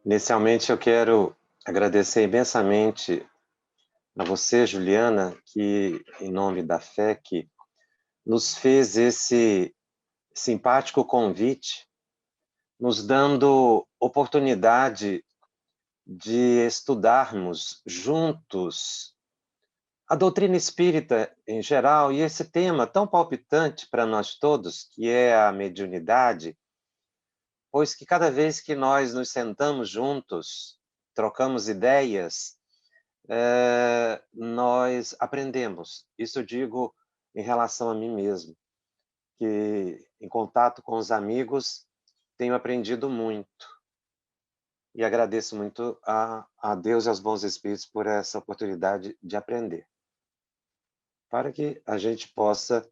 Inicialmente, eu quero agradecer imensamente a você, Juliana, que, em nome da FEC, nos fez esse simpático convite, nos dando oportunidade de estudarmos juntos a doutrina espírita em geral e esse tema tão palpitante para nós todos, que é a mediunidade, pois que cada vez que nós nos sentamos juntos, trocamos ideias, nós aprendemos. Isso eu digo em relação a mim mesmo, que em contato com os amigos tenho aprendido muito e agradeço muito a Deus e aos bons espíritos por essa oportunidade de aprender, para que a gente possa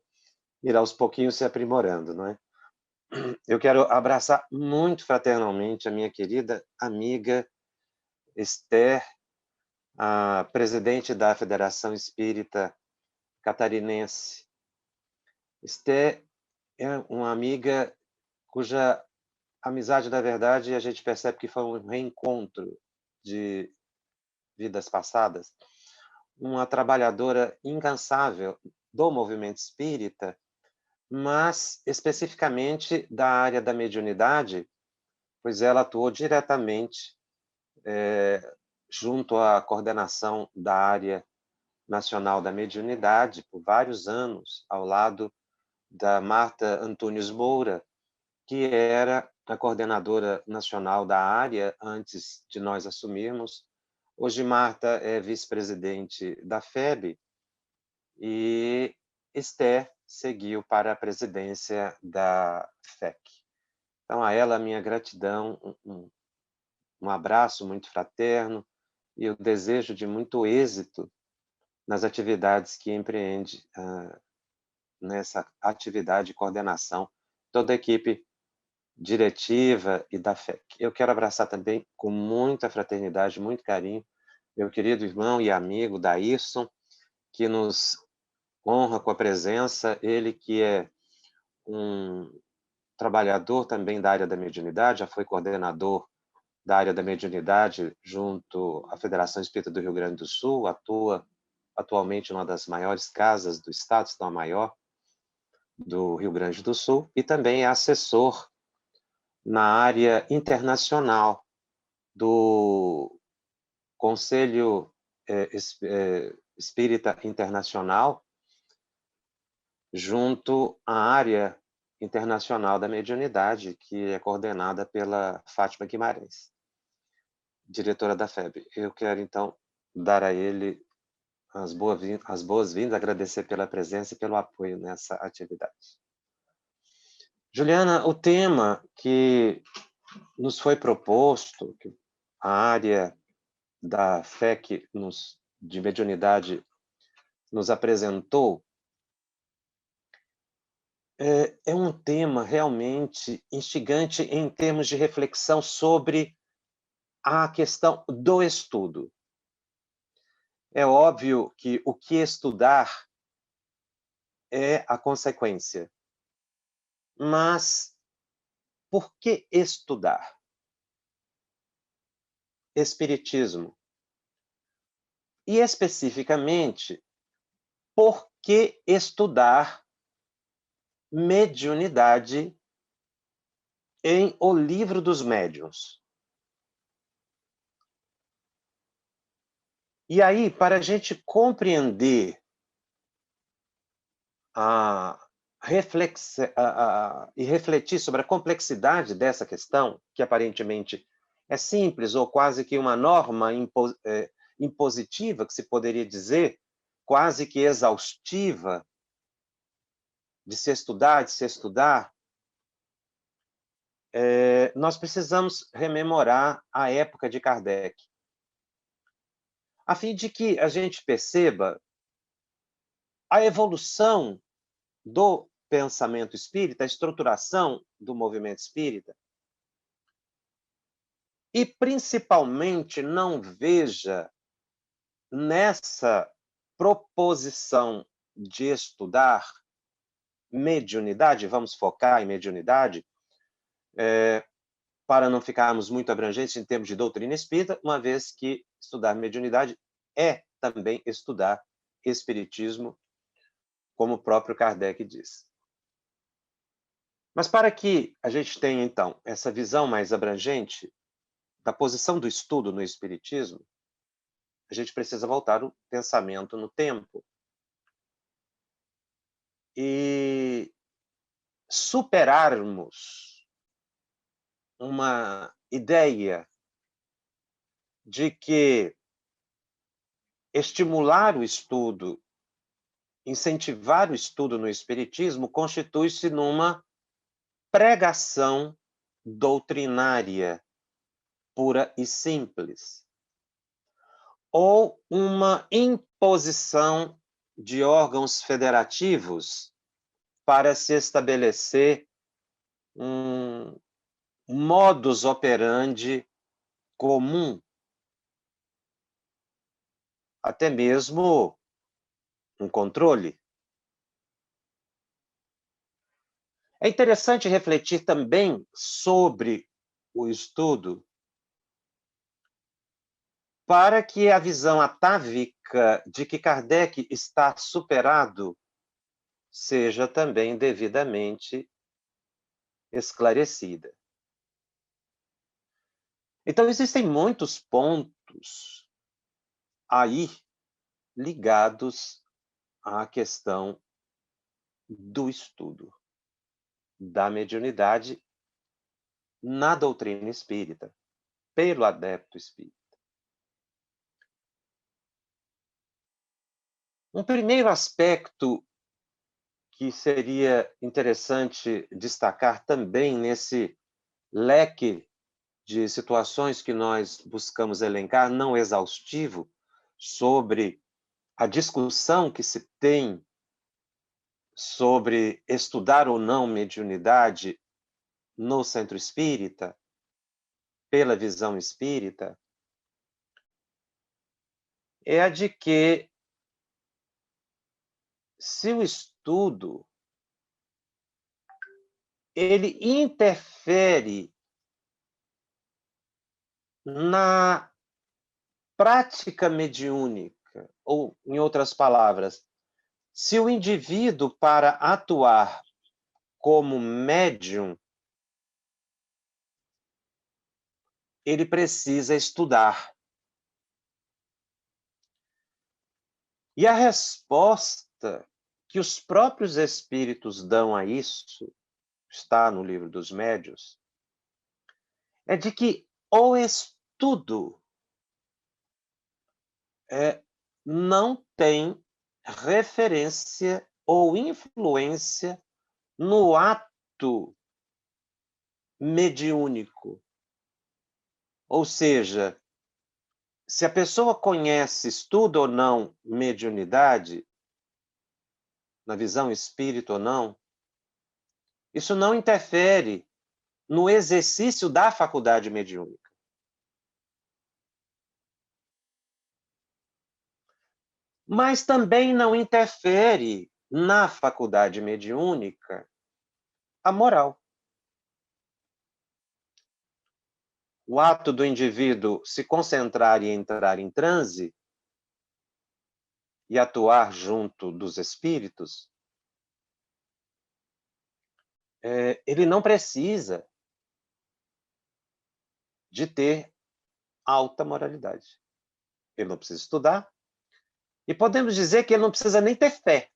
ir aos pouquinhos se aprimorando, não é? Eu quero abraçar muito fraternalmente a minha querida amiga Esther, a presidente da Federação Espírita Catarinense. Esther é uma amiga cuja amizade, na verdade, a gente percebe que foi um reencontro de vidas passadas. Uma trabalhadora incansável do movimento espírita, mas especificamente da área da mediunidade, pois ela atuou diretamente junto à coordenação da área nacional da mediunidade por vários anos, ao lado da Marta Antunes Moura, que era a coordenadora nacional da área antes de nós assumirmos. Hoje, Marta é vice-presidente da FEB e Esther seguiu para a presidência da FEC. Então, a ela, minha gratidão, um abraço muito fraterno e o desejo de muito êxito nas atividades que empreende nessa atividade de coordenação, toda a equipe diretiva e da FEC. Eu quero abraçar também com muita fraternidade, muito carinho, meu querido irmão e amigo Daírson, que nos honra com a presença, ele que é um trabalhador também da área da mediunidade, já foi coordenador da área da mediunidade junto à Federação Espírita do Rio Grande do Sul, atua atualmente em uma das maiores casas do estado, se não a maior, do Rio Grande do Sul, e também é assessor na área internacional do Conselho Espírita Internacional, junto à área internacional da mediunidade, que é coordenada pela Fátima Guimarães, diretora da FEB. Eu quero, então, dar a ele as boas-vindas, agradecer pela presença e pelo apoio nessa atividade. Juliana, o tema que nos foi proposto, que a área da FEC de mediunidade nos apresentou, é um tema realmente instigante em termos de reflexão sobre a questão do estudo. É óbvio que o que estudar é a consequência, mas por que estudar? Espiritismo. E, especificamente, por que estudar mediunidade em O Livro dos Médiuns? E aí, para a gente compreender e refletir sobre a complexidade dessa questão, que aparentemente é simples, ou quase que uma norma impositiva, que se poderia dizer, quase que exaustiva, de se estudar, nós precisamos rememorar a época de Kardec, a fim de que a gente perceba a evolução do pensamento espírita, a estruturação do movimento espírita, e principalmente não veja nessa proposição de estudar mediunidade, vamos focar em mediunidade, para não ficarmos muito abrangentes em termos de doutrina espírita, uma vez que estudar mediunidade é também estudar espiritismo, como o próprio Kardec diz. Mas para que a gente tenha, então, essa visão mais abrangente da posição do estudo no espiritismo, a gente precisa voltar o pensamento no tempo e superarmos uma ideia de que estimular o estudo, incentivar o estudo no espiritismo constitui-se numa pregação doutrinária pura e simples, ou uma imposição de órgãos federativos para se estabelecer um modus operandi comum, até mesmo um controle. É interessante refletir também sobre o estudo para que a visão atávica de que Kardec está superado seja também devidamente esclarecida. Então, existem muitos pontos aí ligados à questão do estudo da mediunidade na doutrina espírita, pelo adepto espírita. Um primeiro aspecto que seria interessante destacar também nesse leque de situações que nós buscamos elencar, não exaustivo, sobre a discussão que se tem sobre estudar ou não mediunidade no centro espírita, pela visão espírita, é a de que, se o estudo ele interfere na prática mediúnica, ou, em outras palavras, se o indivíduo, para atuar como médium, ele precisa estudar. E a resposta que os próprios espíritos dão a isso, está no Livro dos Médiuns, é de que o estudo não tem referência ou influência no ato mediúnico. Ou seja, se a pessoa conhece, estuda ou não mediunidade, na visão espírita ou não, isso não interfere no exercício da faculdade mediúnica. Mas também não interfere na faculdade mediúnica a moral. O ato do indivíduo se concentrar e entrar em transe e atuar junto dos espíritos, ele não precisa de ter alta moralidade. Ele não precisa estudar, e podemos dizer que ele não precisa nem ter fé,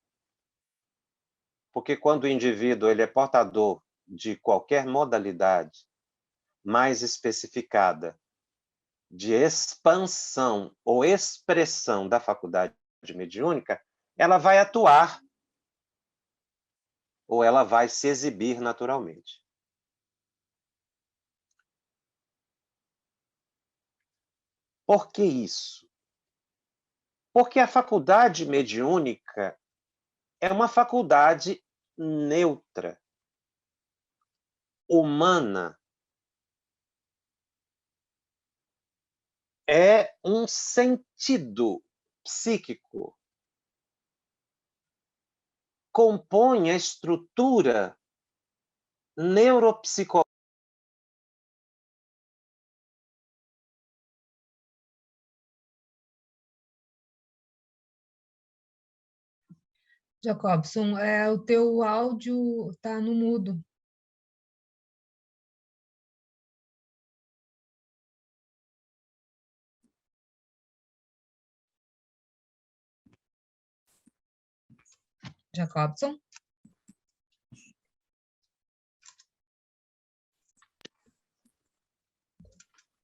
porque quando o indivíduo ele é portador de qualquer modalidade mais especificada de expansão ou expressão da faculdade mediúnica, ela vai atuar ou ela vai se exibir naturalmente. Por que isso? Porque a faculdade mediúnica é uma faculdade neutra, humana. É um sentido psíquico. Compõe a estrutura neuropsicológica Jacobson, o teu áudio está no mudo. Jacobson?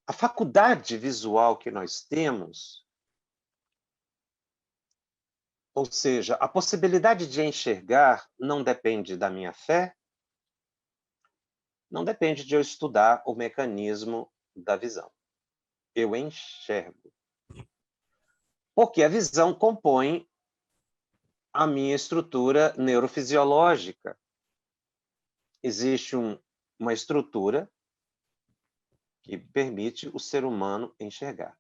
A faculdade visual que nós temos, ou seja, a possibilidade de enxergar, não depende da minha fé, não depende de eu estudar o mecanismo da visão. Eu enxergo. Porque a visão compõe a minha estrutura neurofisiológica. Existe uma estrutura que permite o ser humano enxergar.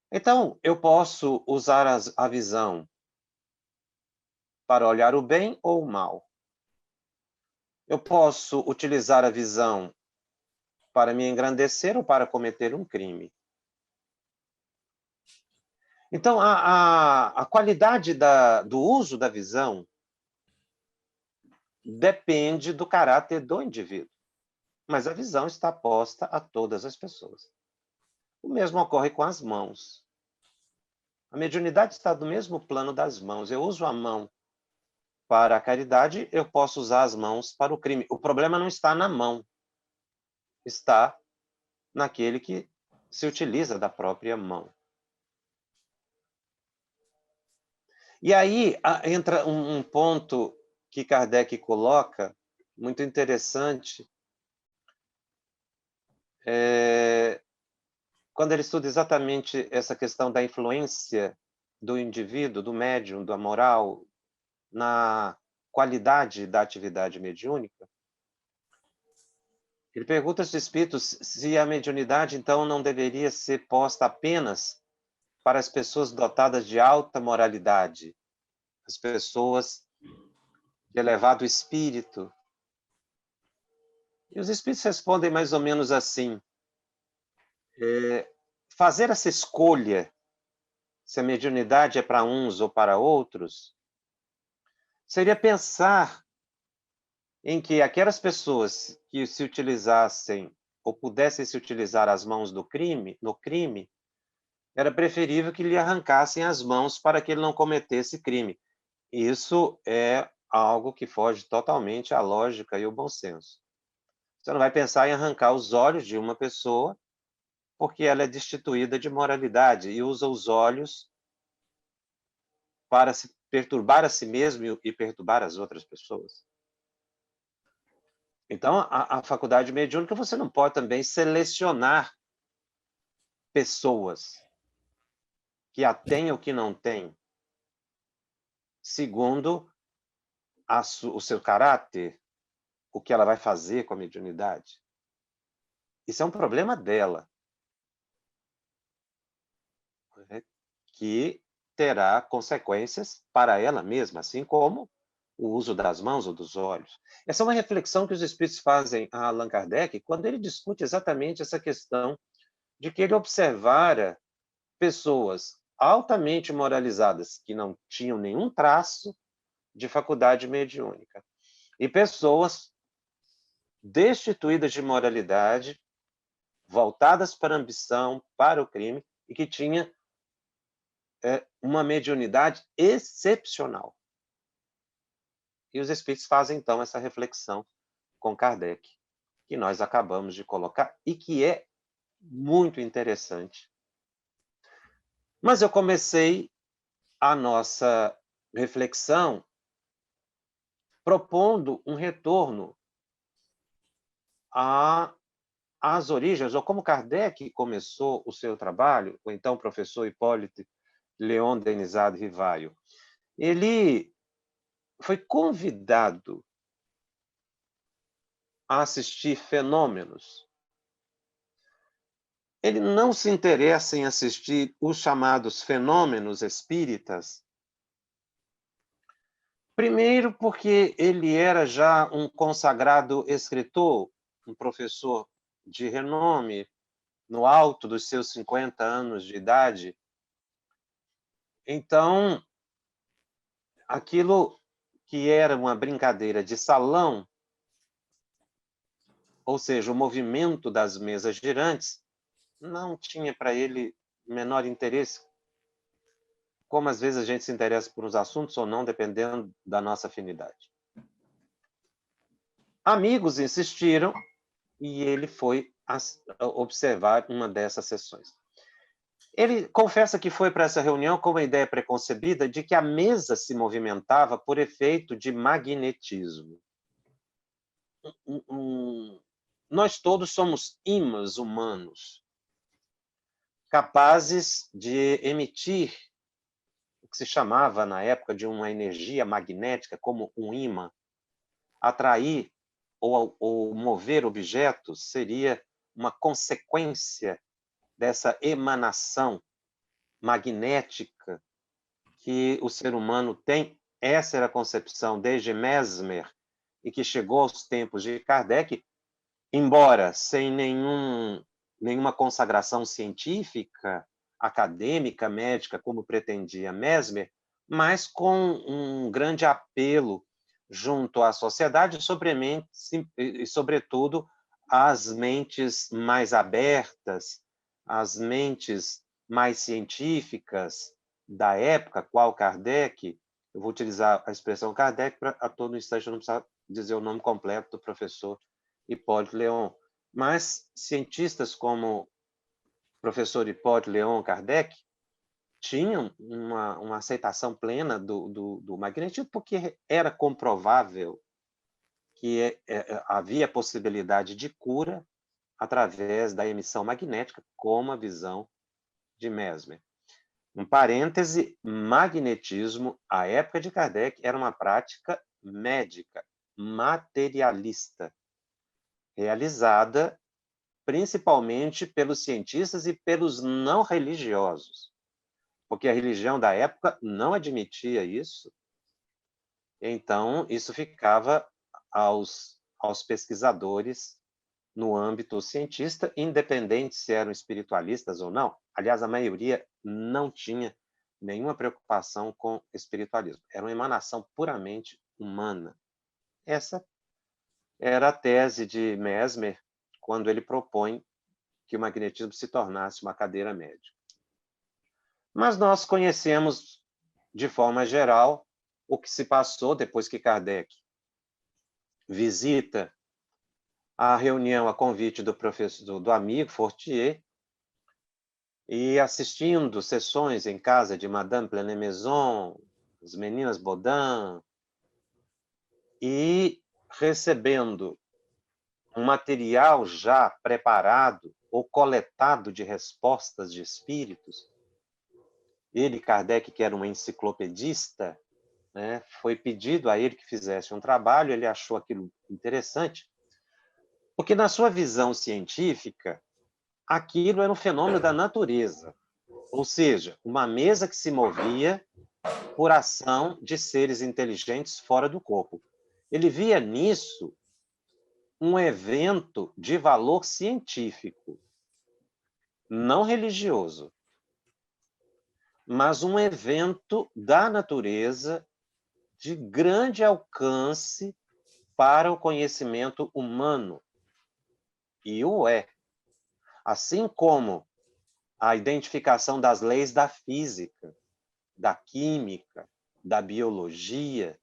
Então, eu posso usar a visão para olhar o bem ou o mal. Eu posso utilizar a visão para me engrandecer ou para cometer um crime. Então, a qualidade do uso da visão depende do caráter do indivíduo, mas a visão está posta a todas as pessoas. O mesmo ocorre com as mãos. A mediunidade está no mesmo plano das mãos. Eu uso a mão para a caridade, eu posso usar as mãos para o crime. O problema não está na mão, está naquele que se utiliza da própria mão. E aí entra um ponto que Kardec coloca, muito interessante, quando ele estuda exatamente essa questão da influência do indivíduo, do médium, da moral, na qualidade da atividade mediúnica. Ele pergunta aos espíritos se a mediunidade, então, não deveria ser posta apenas para as pessoas dotadas de alta moralidade, as pessoas de elevado espírito. E os espíritos respondem mais ou menos assim: fazer essa escolha, se a mediunidade é para uns ou para outros, seria pensar em que aquelas pessoas que se utilizassem ou pudessem se utilizar as mãos no crime, era preferível que lhe arrancassem as mãos para que ele não cometesse crime. Isso é algo que foge totalmente à lógica e ao bom senso. Você não vai pensar em arrancar os olhos de uma pessoa porque ela é destituída de moralidade e usa os olhos para se perturbar a si mesmo e perturbar as outras pessoas. Então, a faculdade mediúnica, você não pode também selecionar pessoas que a têm ou que não têm, segundo o seu caráter, o que ela vai fazer com a mediunidade. Isso é um problema dela, né? Que terá consequências para ela mesma, assim como o uso das mãos ou dos olhos. Essa é uma reflexão que os espíritos fazem a Allan Kardec quando ele discute exatamente essa questão de que ele observara pessoas altamente moralizadas que não tinham nenhum traço de faculdade mediúnica e pessoas destituídas de moralidade, voltadas para a ambição, para o crime e que tinha uma mediunidade excepcional. E os espíritos fazem então essa reflexão com Kardec, que nós acabamos de colocar e que é muito interessante. Mas eu comecei a nossa reflexão propondo um retorno às origens, ou como Kardec começou o seu trabalho, ou então o professor Hipólito Leon Denisard Rivaio. Ele foi convidado a assistir fenômenos. Ele não se interessa em assistir os chamados fenômenos espíritas, primeiro porque ele era já um consagrado escritor, um professor de renome, no alto dos seus 50 anos de idade, Então, aquilo que era uma brincadeira de salão, ou seja, o movimento das mesas girantes, não tinha para ele o menor interesse, como às vezes a gente se interessa por uns assuntos ou não, dependendo da nossa afinidade. Amigos insistiram e ele foi observar uma dessas sessões. Ele confessa que foi para essa reunião com uma ideia preconcebida de que a mesa se movimentava por efeito de magnetismo. Nós todos somos ímãs humanos, capazes de emitir o que se chamava na época de uma energia magnética, como um ímã. Atrair ou mover objetos seria uma consequência dessa emanação magnética que o ser humano tem. Essa era a concepção desde Mesmer e que chegou aos tempos de Kardec, embora sem nenhuma consagração científica, acadêmica, médica, como pretendia Mesmer, mas com um grande apelo junto à sociedade e, sobretudo, às mentes mais abertas, às mentes mais científicas da época, qual Kardec. Eu vou utilizar a expressão Kardec para a todo instante eu não precisar dizer o nome completo do professor Hipólito Léon. Mas cientistas como o professor Hipólito Léon Kardec tinham uma aceitação plena do magnetismo, porque era comprovável que havia possibilidade de cura através da emissão magnética, como a visão de Mesmer. Um parêntese, magnetismo, à época de Kardec, era uma prática médica, materialista, realizada principalmente pelos cientistas e pelos não religiosos, porque a religião da época não admitia isso. Então, isso ficava aos pesquisadores no âmbito cientista, independente se eram espiritualistas ou não. Aliás, a maioria não tinha nenhuma preocupação com espiritualismo. Era uma emanação puramente humana. Essa era a tese de Mesmer quando ele propõe que o magnetismo se tornasse uma cadeira médica. Mas nós conhecemos, de forma geral, o que se passou depois que Kardec visita a reunião a convite do amigo Fortier e assistindo sessões em casa de Madame Plenet-Maison, as meninas Baudin, e recebendo um material já preparado ou coletado de respostas de espíritos. Ele, Kardec, que era um enciclopedista, né, foi pedido a ele que fizesse um trabalho, ele achou aquilo interessante, porque na sua visão científica, aquilo era um fenômeno da natureza, ou seja, uma mesa que se movia por ação de seres inteligentes fora do corpo. Ele via nisso um evento de valor científico, não religioso, mas um evento da natureza de grande alcance para o conhecimento humano. E o é. Assim como a identificação das leis da física, da química, da biologia,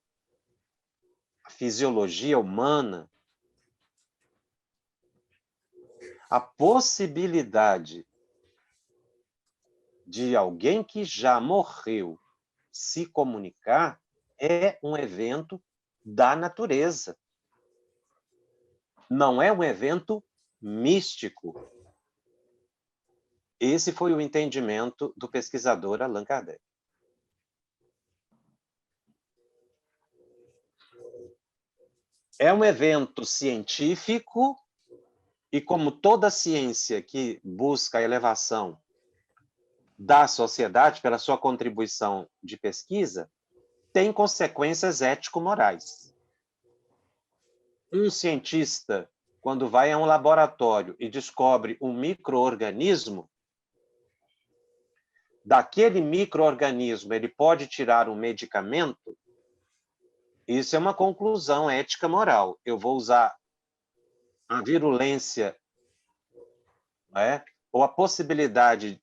a fisiologia humana, a possibilidade de alguém que já morreu se comunicar é um evento da natureza. Não é um evento místico. Esse foi o entendimento do pesquisador Allan Kardec. É um evento científico e, como toda ciência que busca a elevação da sociedade pela sua contribuição de pesquisa, tem consequências ético-morais. Um cientista, quando vai a um laboratório e descobre um micro-organismo, daquele micro-organismo ele pode tirar um medicamento, isso é uma conclusão ética moral. Eu vou usar a virulência, né, ou a possibilidade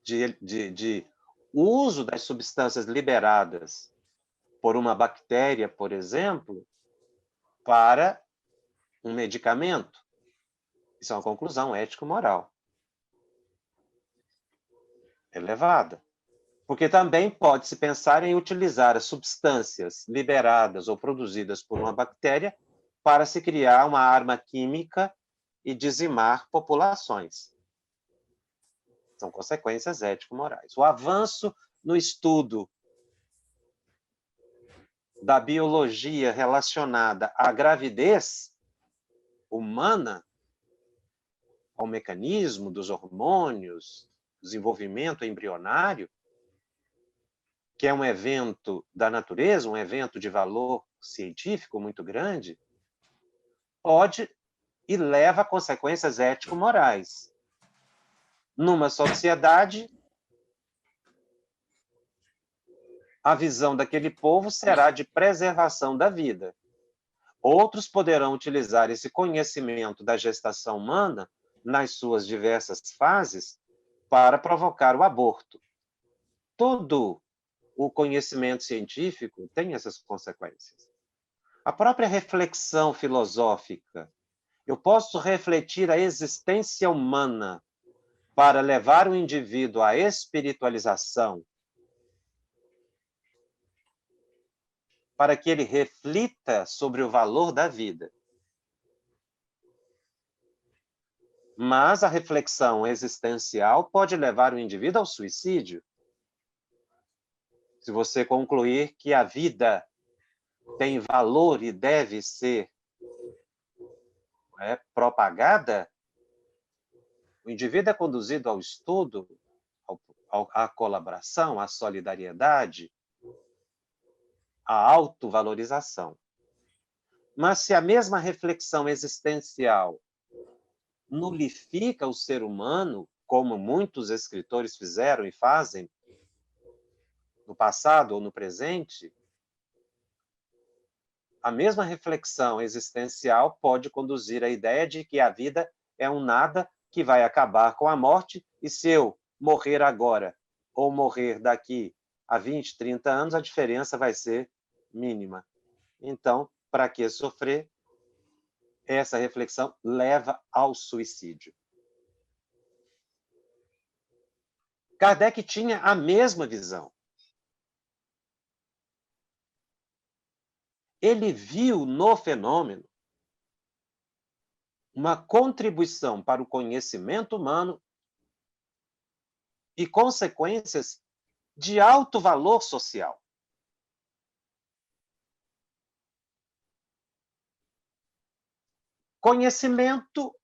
de uso das substâncias liberadas por uma bactéria, por exemplo, para um medicamento. Isso é uma conclusão ético-moral elevada. Porque também pode-se pensar em utilizar as substâncias liberadas ou produzidas por uma bactéria para se criar uma arma química e dizimar populações. São consequências ético-morais. O avanço no estudo da biologia relacionada à gravidez humana, ao mecanismo dos hormônios, desenvolvimento embrionário, que é um evento da natureza, um evento de valor científico muito grande, pode e leva a consequências ético-morais. Numa sociedade, a visão daquele povo será de preservação da vida. Outros poderão utilizar esse conhecimento da gestação humana nas suas diversas fases para provocar o aborto. Todo o conhecimento científico tem essas consequências. A própria reflexão filosófica, eu posso refletir a existência humana para levar o indivíduo à espiritualização, para que ele reflita sobre o valor da vida. Mas a reflexão existencial pode levar o indivíduo ao suicídio. Se você concluir que a vida tem valor e deve ser propagada, o indivíduo é conduzido ao estudo, à colaboração, à solidariedade, à autovalorização. Mas se a mesma reflexão existencial nulifica o ser humano, como muitos escritores fizeram e fazem, no passado ou no presente, a mesma reflexão existencial pode conduzir à ideia de que a vida é um nada que vai acabar com a morte, e se eu morrer agora ou morrer daqui a 20, 30 anos, a diferença vai ser mínima. Então, para que sofrer? Essa reflexão leva ao suicídio. Kardec tinha a mesma visão. Ele viu no fenômeno uma contribuição para o conhecimento humano e consequências de alto valor social. Conhecimento,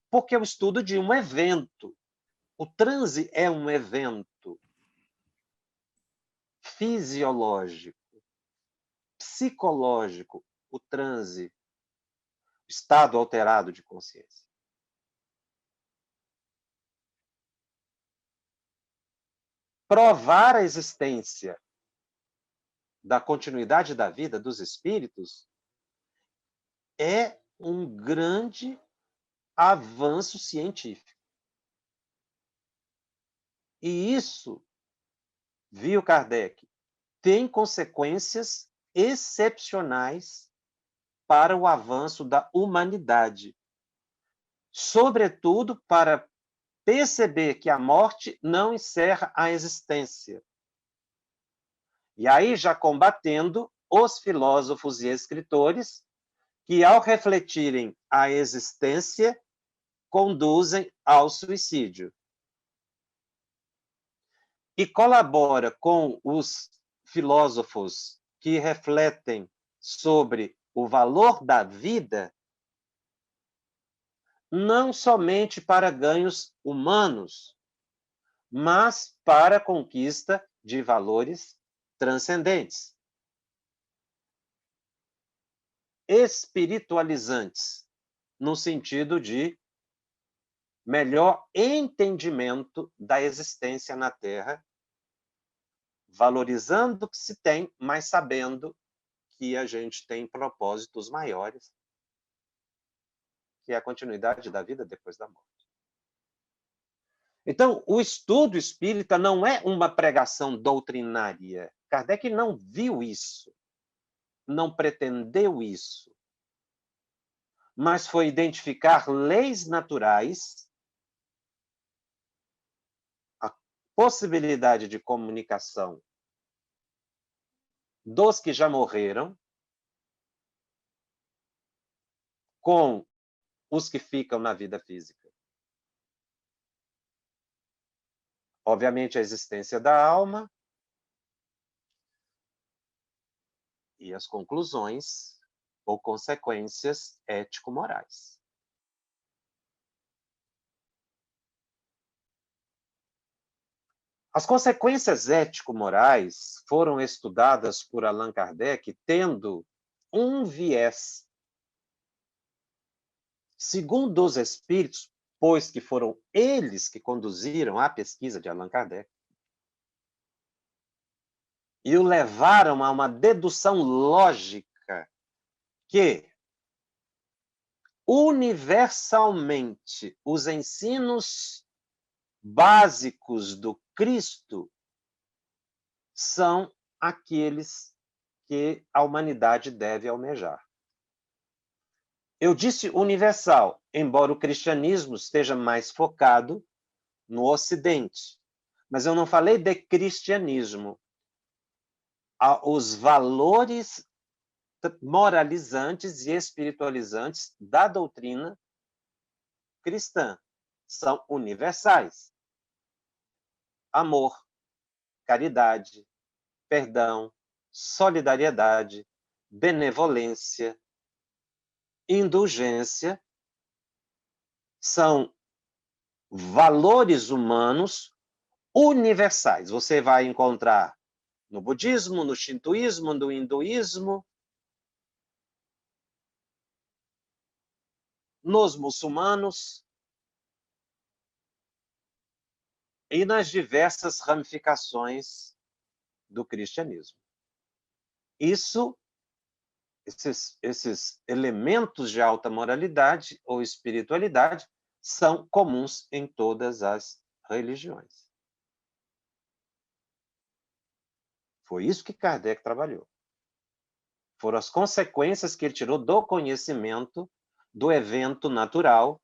porque é o estudo de um evento. O transe é um evento fisiológico, psicológico, o transe, estado alterado de consciência. Provar a existência da continuidade da vida dos espíritos é um grande avanço científico. E isso, viu Kardec, tem consequências excepcionais para o avanço da humanidade. Sobretudo para perceber que a morte não encerra a existência. E aí já combatendo os filósofos e escritores que, ao refletirem a existência, conduzem ao suicídio. E colabora com os filósofos que refletem sobre o valor da vida, não somente para ganhos humanos, mas para a conquista de valores transcendentes, espiritualizantes, no sentido de melhor entendimento da existência na Terra, valorizando o que se tem, mas sabendo que a gente tem propósitos maiores, que é a continuidade da vida depois da morte. Então, o estudo espírita não é uma pregação doutrinária. Kardec não viu isso, não pretendeu isso, mas foi identificar leis naturais, a possibilidade de comunicação dos que já morreram com os que ficam na vida física. Obviamente, a existência da alma e as conclusões ou consequências ético-morais. As consequências ético-morais foram estudadas por Allan Kardec tendo um viés. Segundo os espíritos, pois que foram eles que conduziram a pesquisa de Allan Kardec, e o levaram a uma dedução lógica que, universalmente, os ensinos básicos do Cristo são aqueles que a humanidade deve almejar. Eu disse universal, embora o cristianismo esteja mais focado no Ocidente. Mas eu não falei de cristianismo. Os valores moralizantes e espiritualizantes da doutrina cristã são universais. Amor, caridade, perdão, solidariedade, benevolência, indulgência são valores humanos universais. Você vai encontrar no budismo, no shintoísmo, no hinduísmo, nos muçulmanos e nas diversas ramificações do cristianismo. Esses elementos de alta moralidade ou espiritualidade são comuns em todas as religiões. Foi isso que Kardec trabalhou. Foram as consequências que ele tirou do conhecimento do evento natural,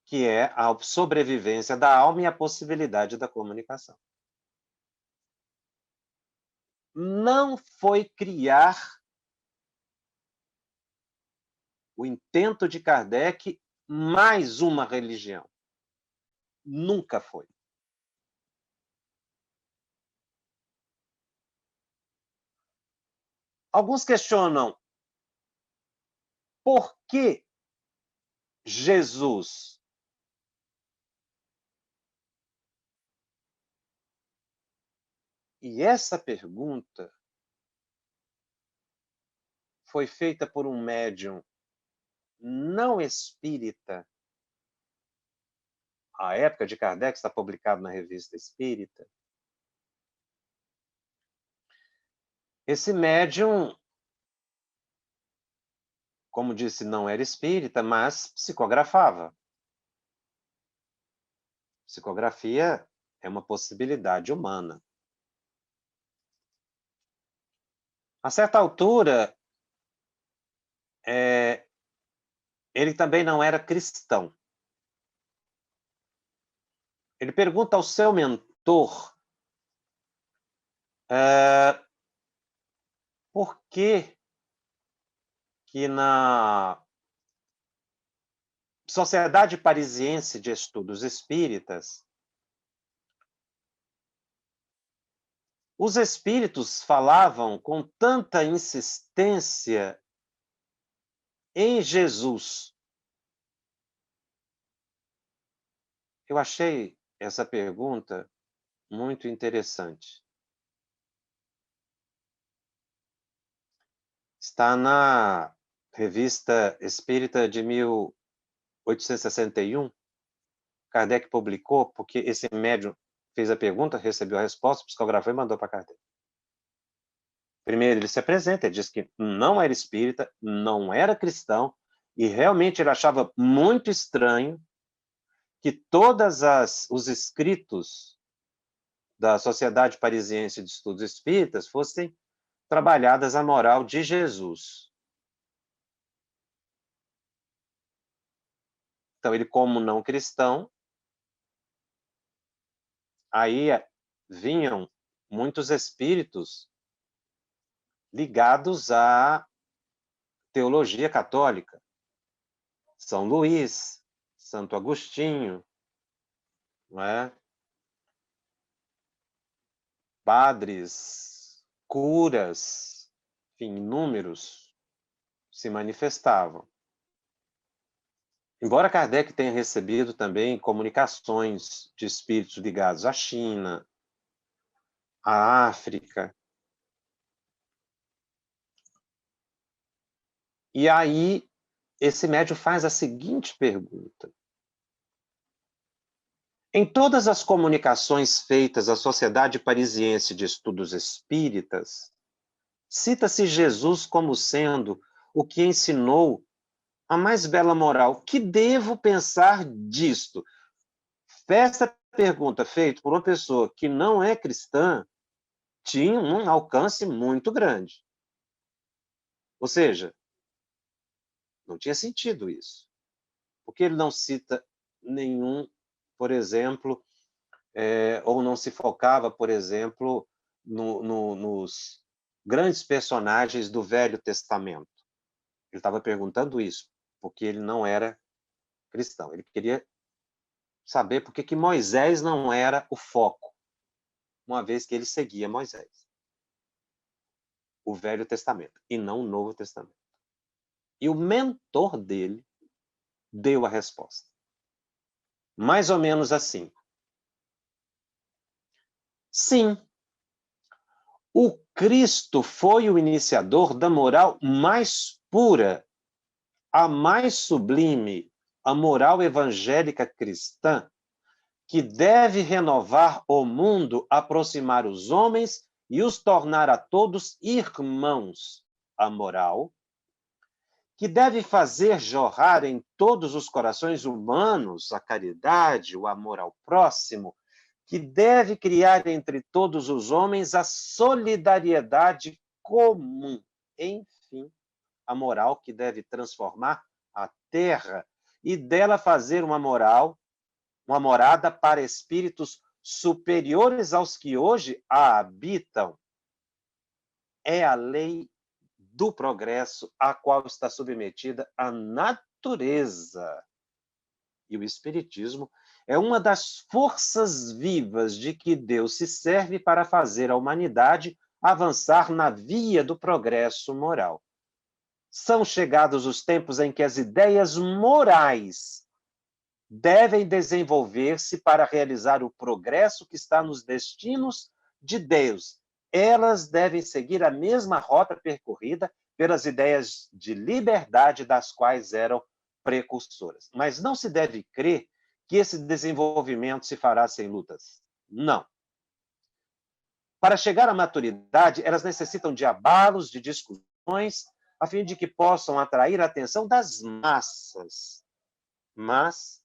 que é a sobrevivência da alma e a possibilidade da comunicação. Não foi criar o intento de Kardec mais uma religião. Nunca foi. Alguns questionam por que Jesus e essa pergunta foi feita por um médium não espírita. A época de Kardec está publicado na Revista Espírita. Esse médium, como disse, não era espírita, mas psicografava. Psicografia é uma possibilidade humana. A certa altura, ele também não era cristão. Ele pergunta ao seu mentor por que na Sociedade Parisiense de Estudos Espíritas, os espíritos falavam com tanta insistência em Jesus. Eu achei essa pergunta muito interessante. Está na Revista Espírita de 18 1861, Kardec publicou, porque esse médium fez a pergunta, recebeu a resposta, psicografou e mandou para Kardec. Primeiro, ele se apresenta, ele diz que não era espírita, não era cristão, e realmente ele achava muito estranho que todos os escritos da Sociedade Parisiense de Estudos Espíritas fossem trabalhadas a moral de Jesus. Então, ele, como não cristão, aí vinham muitos espíritos ligados à teologia católica. São Luís, Santo Agostinho, não é? Padres, curas, enfim, inúmeros se manifestavam. Embora Kardec tenha recebido também comunicações de espíritos ligados à China, à África. E aí, esse médium faz a seguinte pergunta: em todas as comunicações feitas à Sociedade Parisiense de Estudos Espíritas, cita-se Jesus como sendo o que ensinou a mais bela moral. Que devo pensar disto? Esta pergunta feita por uma pessoa que não é cristã tinha um alcance muito grande. Ou seja, não tinha sentido isso. Porque ele não cita nenhum, por exemplo, ou não se focava, por exemplo, nos grandes personagens do Velho Testamento. Ele estava perguntando isso, porque ele não era cristão. Ele queria saber por que Moisés não era o foco, uma vez que ele seguia Moisés, o Velho Testamento, e não o Novo Testamento. E o mentor dele deu a resposta. Mais ou menos assim: sim, o Cristo foi o iniciador da moral mais pura, a mais sublime, a moral evangélica cristã, que deve renovar o mundo, aproximar os homens e os tornar a todos irmãos. A moral que deve fazer jorrar em todos os corações humanos a caridade, o amor ao próximo, que deve criar entre todos os homens a solidariedade comum. Enfim, a moral que deve transformar a terra e dela fazer uma morada para espíritos superiores aos que hoje a habitam. É a lei do progresso a qual está submetida a natureza. E o Espiritismo é uma das forças vivas de que Deus se serve para fazer a humanidade avançar na via do progresso moral. São chegados os tempos em que as ideias morais devem desenvolver-se para realizar o progresso que está nos destinos de Deus. Elas devem seguir a mesma rota percorrida pelas ideias de liberdade das quais eram precursoras. Mas não se deve crer que esse desenvolvimento se fará sem lutas. Não. Para chegar à maturidade, elas necessitam de abalos, de discussões, a fim de que possam atrair a atenção das massas. Mas,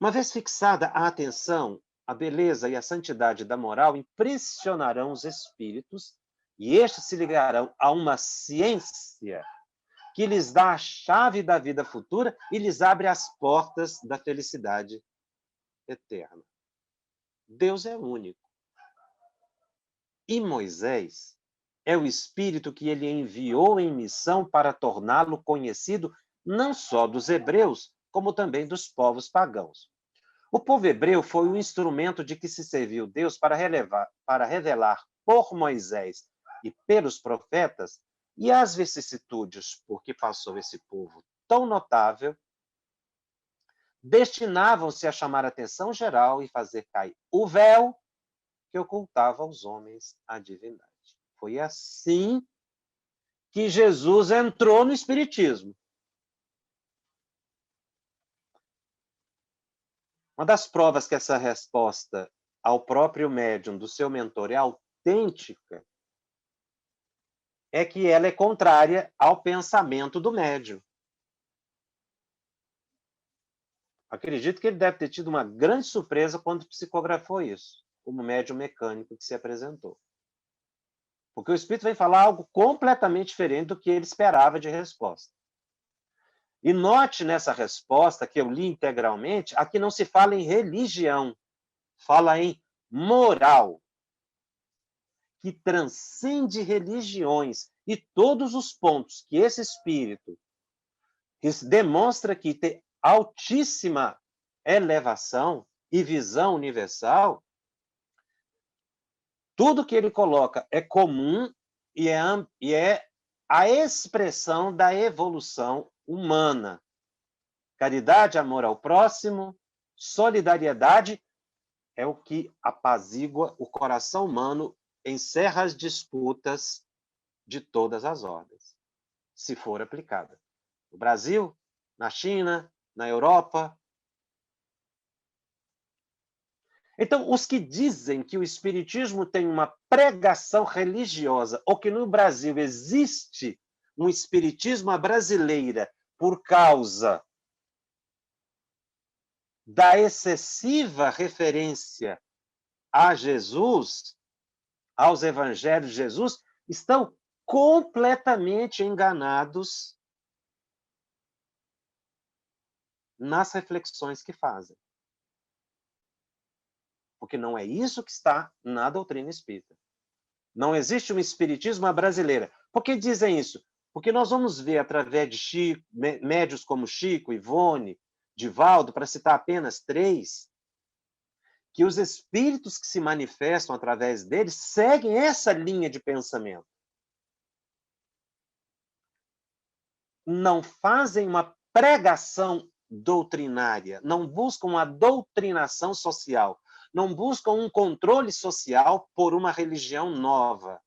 uma vez fixada a atenção, a beleza e a santidade da moral impressionarão os espíritos e estes se ligarão a uma ciência que lhes dá a chave da vida futura e lhes abre as portas da felicidade eterna. Deus é único. E Moisés é o espírito que ele enviou em missão para torná-lo conhecido não só dos hebreus, como também dos povos pagãos. O povo hebreu foi o instrumento de que se serviu Deus para revelar por Moisés e pelos profetas e as vicissitudes por que passou esse povo tão notável, destinavam-se a chamar a atenção geral e fazer cair o véu que ocultava aos homens a divindade. Foi assim que Jesus entrou no Espiritismo. Uma das provas que essa resposta ao próprio médium do seu mentor é autêntica é que ela é contrária ao pensamento do médium. Acredito que ele deve ter tido uma grande surpresa quando psicografou isso, como médium mecânico que se apresentou. Porque o espírito vem falar algo completamente diferente do que ele esperava de resposta. E note nessa resposta, que eu li integralmente, aqui não se fala em religião, fala em moral, que transcende religiões e todos os pontos que esse espírito demonstra que tem altíssima elevação e visão universal, tudo que ele coloca é comum e é a expressão da evolução humana. Caridade, amor ao próximo, solidariedade é o que apazigua o coração humano, encerra as disputas de todas as ordens, se for aplicada. No Brasil, na China, na Europa. Então, os que dizem que o espiritismo tem uma pregação religiosa, ou que no Brasil existe um espiritismo à brasileira por causa da excessiva referência a Jesus, aos evangelhos de Jesus, estão completamente enganados nas reflexões que fazem. Porque não é isso que está na doutrina espírita. Não existe um espiritismo à brasileira. Por que dizem isso? Porque nós vamos ver, através de Chico, médios como Chico, Ivone, Divaldo, para citar apenas 3, que os espíritos que se manifestam através deles seguem essa linha de pensamento. Não fazem uma pregação doutrinária, não buscam a doutrinação social, não buscam um controle social por uma religião nova,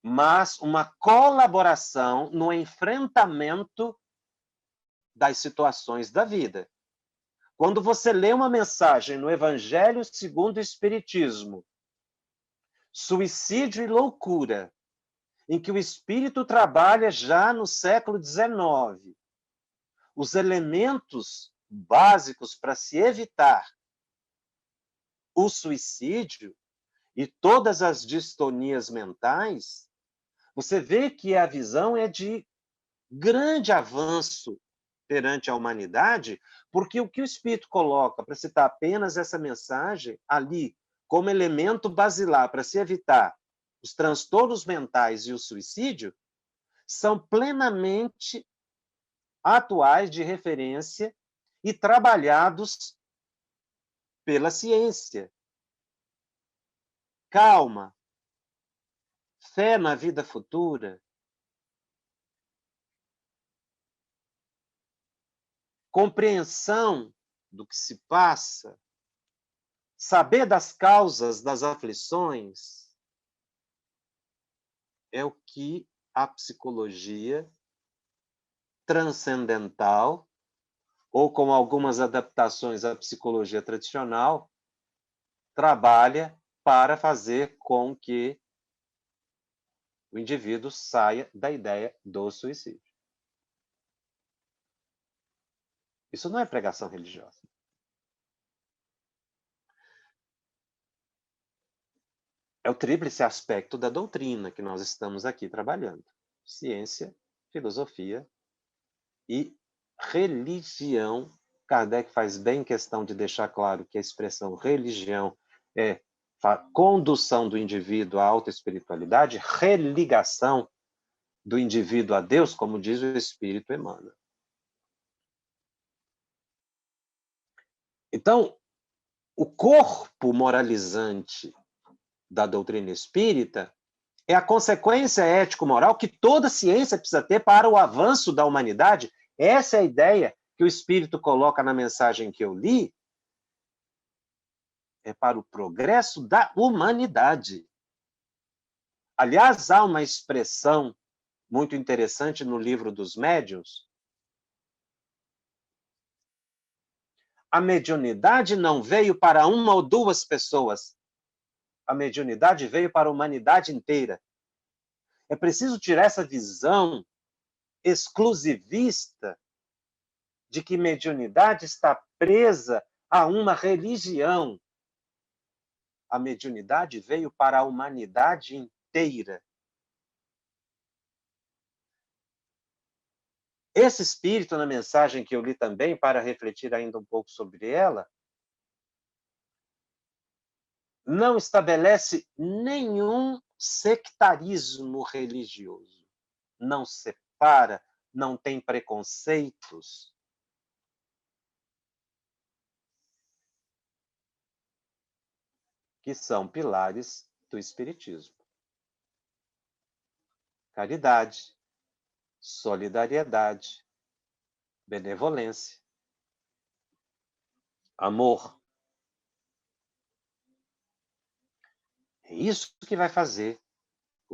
mas uma colaboração no enfrentamento das situações da vida. Quando você lê uma mensagem no Evangelho segundo o Espiritismo, suicídio e loucura, em que o espírito trabalha já no século XIX, os elementos básicos para se evitar o suicídio e todas as distonias mentais, você vê que a visão é de grande avanço perante a humanidade, porque o que o espírito coloca, para citar apenas essa mensagem, ali, como elemento basilar para se evitar os transtornos mentais e o suicídio, são plenamente atuais de referência e trabalhados pela ciência. Calma, fé na vida futura, compreensão do que se passa, saber das causas das aflições, é o que a psicologia transcendental, ou com algumas adaptações à psicologia tradicional, trabalha para fazer com que o indivíduo saia da ideia do suicídio. Isso não é pregação religiosa. É o tríplice aspecto da doutrina que nós estamos aqui trabalhando: ciência, filosofia e religião. Kardec faz bem questão de deixar claro que a expressão religião é a condução do indivíduo à autoespiritualidade, religação do indivíduo a Deus, como diz o Espírito Emmanuel. Então, o corpo moralizante da doutrina espírita é a consequência ético-moral que toda ciência precisa ter para o avanço da humanidade. Essa é a ideia que o Espírito coloca na mensagem que eu li, é para o progresso da humanidade. Aliás, há uma expressão muito interessante no Livro dos Médiuns, A mediunidade não veio para uma ou duas pessoas. A mediunidade veio para a humanidade inteira. É preciso tirar essa visão exclusivista de que mediunidade está presa a uma religião. A mediunidade veio para a humanidade inteira. Esse espírito, na mensagem que eu li também, para refletir ainda um pouco sobre ela, não estabelece nenhum sectarismo religioso. Não separa, não tem preconceitos. Que são pilares do Espiritismo. Caridade, solidariedade, benevolência, amor. É isso que vai fazer.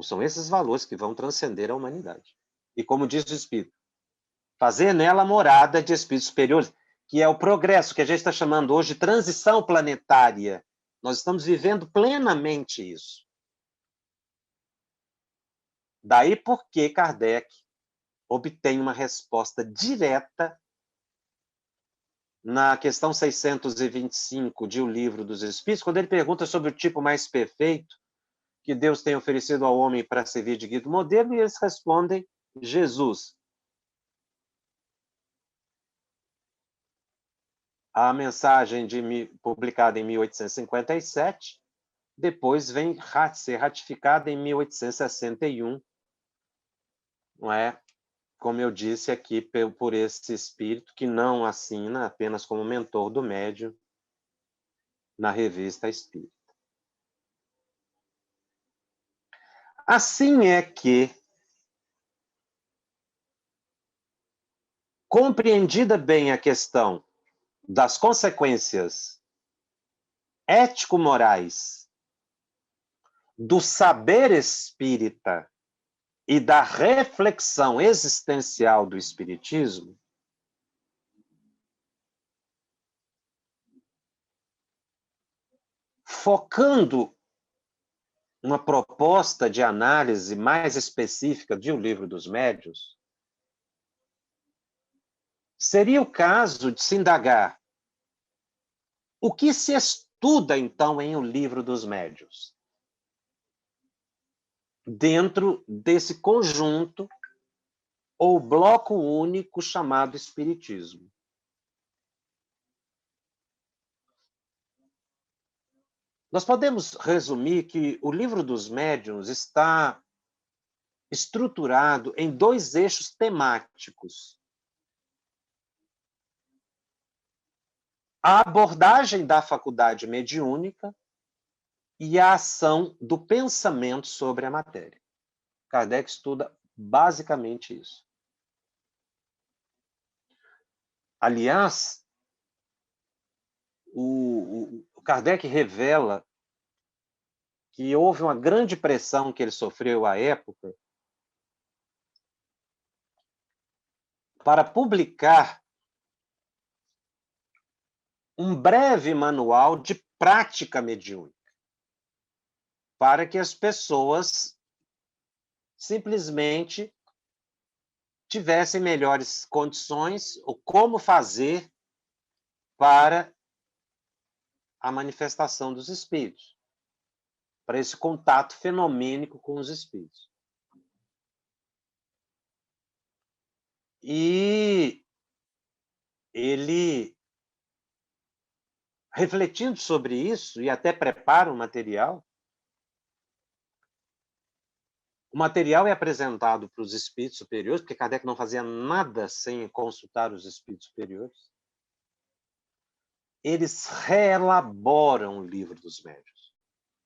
São esses valores que vão transcender a humanidade. E como diz o Espírito, fazer nela morada de espíritos superiores, que é o progresso que a gente está chamando hoje de transição planetária. Nós estamos vivendo plenamente isso. Daí porque Kardec obtém uma resposta direta na questão 625 de O Livro dos Espíritos, quando ele pergunta sobre o tipo mais perfeito que Deus tem oferecido ao homem para servir de guia do modelo, e eles respondem Jesus. A mensagem publicada em 1857, depois vem ser ratificada em 1861, não é? Como eu disse aqui, por esse espírito que não assina, apenas como mentor do médium, na revista Espírita. Assim é que, compreendida bem a questão das consequências ético-morais do saber espírita e da reflexão existencial do espiritismo, focando uma proposta de análise mais específica de O Livro dos Médiuns, seria o caso de se indagar o que se estuda, então, em O Livro dos Médiuns, dentro desse conjunto ou bloco único chamado Espiritismo. Nós podemos resumir que O Livro dos Médiuns está estruturado em dois eixos temáticos. A abordagem da faculdade mediúnica e a ação do pensamento sobre a matéria. Kardec estuda basicamente isso. Aliás, o Kardec revela que houve uma grande pressão que ele sofreu à época para publicar um breve manual de prática mediúnica, para que as pessoas simplesmente tivessem melhores condições, ou como fazer para a manifestação dos espíritos, para esse contato fenomênico com os espíritos. E ele, refletindo sobre isso, e até prepara o material é apresentado para os espíritos superiores, porque Kardec não fazia nada sem consultar os espíritos superiores. Eles reelaboram o Livro dos Médiuns.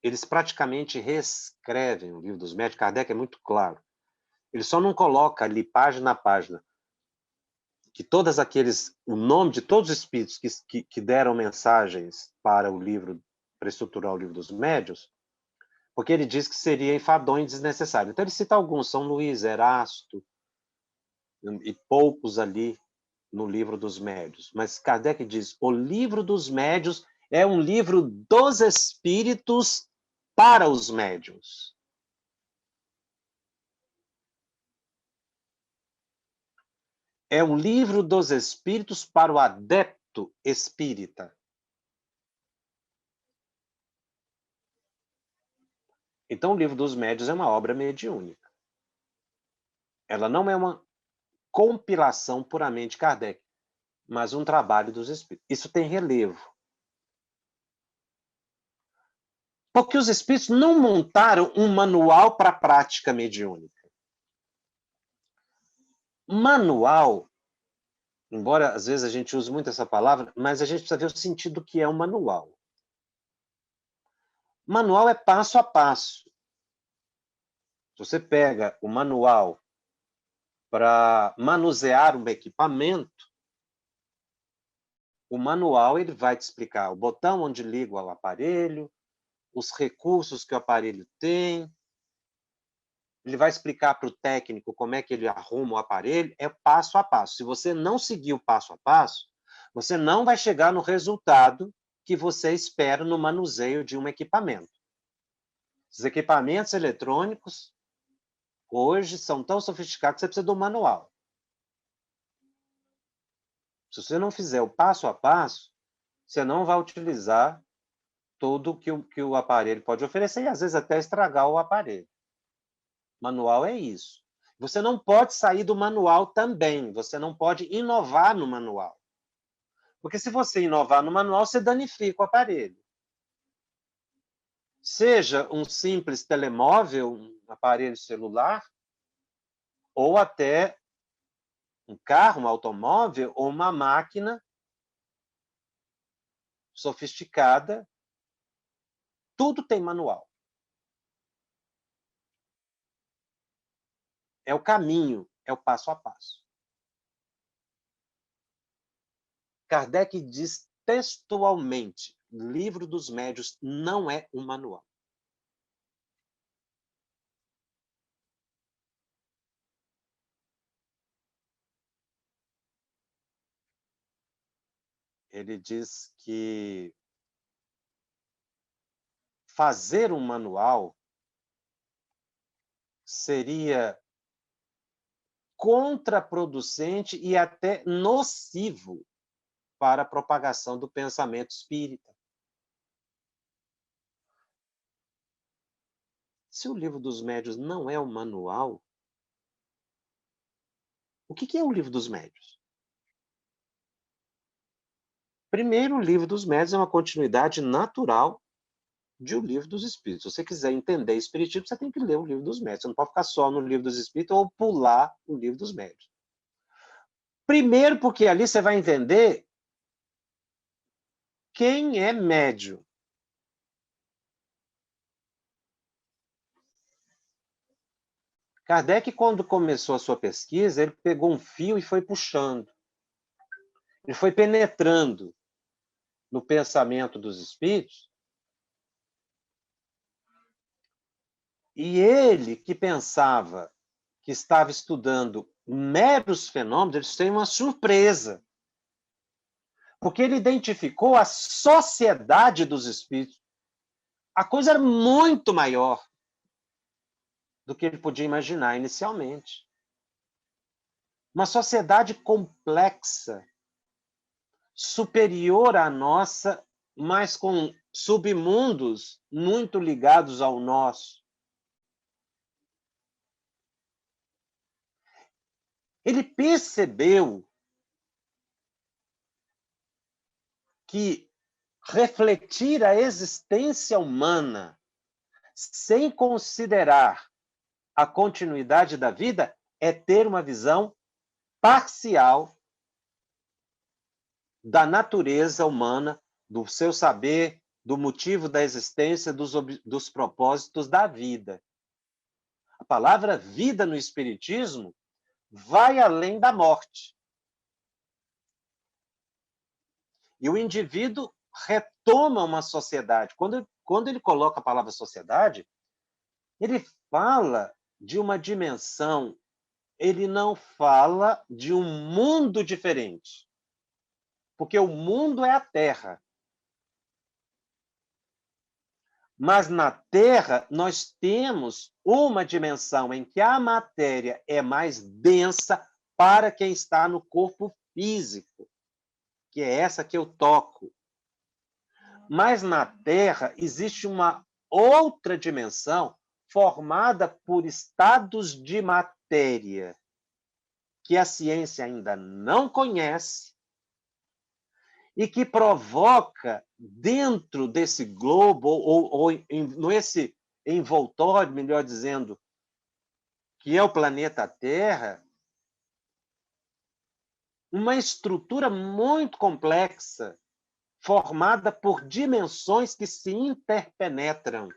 Eles praticamente reescrevem o Livro dos Médiuns. Kardec é muito claro. Ele só não coloca ali, página a página, que o nome de todos os espíritos que deram mensagens para o livro, para estruturar o Livro dos Médiuns, porque ele diz que seria enfadonho e desnecessário. Então ele cita alguns, São Luís, Erasto, e poucos ali no Livro dos Médiuns, mas Kardec diz: o Livro dos Médiuns é um livro dos espíritos para os médiuns. É um livro dos espíritos para o adepto espírita. Então, o Livro dos Médiuns é uma obra mediúnica. Ela não é uma compilação puramente Kardec, mas um trabalho dos espíritos. Isso tem relevo. Porque os espíritos não montaram um manual para a prática mediúnica. Manual, embora às vezes a gente use muito essa palavra, mas a gente precisa ver o sentido que é um manual. Manual é passo a passo. Se você pega o manual para manusear um equipamento, o manual ele vai te explicar o botão onde liga o aparelho, os recursos que o aparelho tem, ele vai explicar para o técnico como é que ele arruma o aparelho, é passo a passo. Se você não seguir o passo a passo, você não vai chegar no resultado que você espera no manuseio de um equipamento. Os equipamentos eletrônicos, hoje, são tão sofisticados que você precisa do manual. Se você não fizer o passo a passo, você não vai utilizar tudo que o aparelho pode oferecer e, às vezes, até estragar o aparelho. Manual é isso. Você não pode sair do manual também. Você não pode inovar no manual. Porque se você inovar no manual, você danifica o aparelho. Seja um simples telemóvel, um aparelho celular, ou até um carro, um automóvel, ou uma máquina sofisticada. Tudo tem manual. É o caminho, é o passo a passo. Kardec diz textualmente: Livro dos Médiuns não é um manual. Ele diz que fazer um manual seria contraproducente e até nocivo para a propagação do pensamento espírita. Se o Livro dos Médiuns não é um manual, o que é o Livro dos Médiuns? Primeiro, o Livro dos Médiuns é uma continuidade natural de O Livro dos Espíritos. Se você quiser entender Espiritismo, você tem que ler o Livro dos Médiuns. Você não pode ficar só no Livro dos Espíritos ou pular o Livro dos Médiuns. Primeiro, porque ali você vai entender quem é médium. Kardec, quando começou a sua pesquisa, ele pegou um fio e foi puxando. Ele foi penetrando no pensamento dos espíritos. E ele, que pensava que estava estudando meros fenômenos, ele tem uma surpresa. Porque ele identificou a sociedade dos espíritos. A coisa era muito maior do que ele podia imaginar inicialmente. Uma sociedade complexa, superior à nossa, mas com submundos muito ligados ao nosso. Ele percebeu que refletir a existência humana sem considerar a continuidade da vida é ter uma visão parcial da natureza humana, do seu saber, do motivo da existência, dos propósitos da vida. A palavra vida no Espiritismo vai além da morte. E o indivíduo retoma uma sociedade. Quando ele coloca a palavra sociedade, ele fala de uma dimensão ele não fala de um mundo diferente, porque o mundo é a Terra. Mas na Terra, nós temos uma dimensão em que a matéria é mais densa para quem está no corpo físico, que é essa que eu toco. Mas na Terra existe uma outra dimensão formada por estados de matéria que a ciência ainda não conhece e que provoca dentro desse globo, ou nesse envoltório, melhor dizendo, que é o planeta Terra, uma estrutura muito complexa, formada por dimensões que se interpenetram.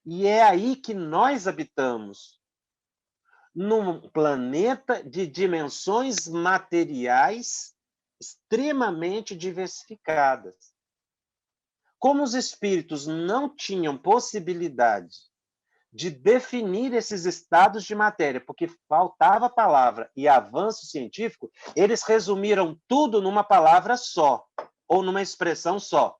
E é aí que nós habitamos, num planeta de dimensões materiais extremamente diversificadas. Como os espíritos não tinham possibilidade de definir esses estados de matéria, porque faltava palavra e avanço científico, eles resumiram tudo numa palavra só, ou numa expressão só.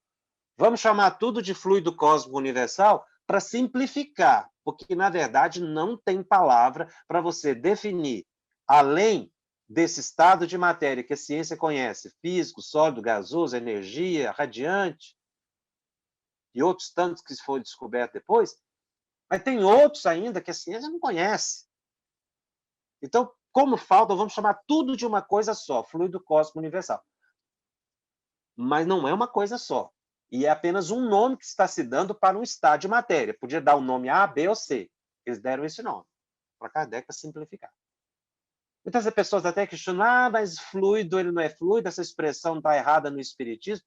Vamos chamar tudo de fluido cósmico universal para simplificar, porque, na verdade, não tem palavra para você definir, além desse estado de matéria que a ciência conhece, físico, sólido, gasoso, energia, radiante, e outros tantos que foram descobertos depois, mas tem outros ainda que a ciência não conhece. Então, como falta, vamos chamar tudo de uma coisa só, fluido cósmico universal. Mas não é uma coisa só. E é apenas um nome que está se dando para um estado de matéria. Podia dar o nome A, B ou C. Eles deram esse nome, para Kardec para simplificar. Muitas pessoas até questionam, mas fluido, ele não é fluido, essa expressão está errada no Espiritismo.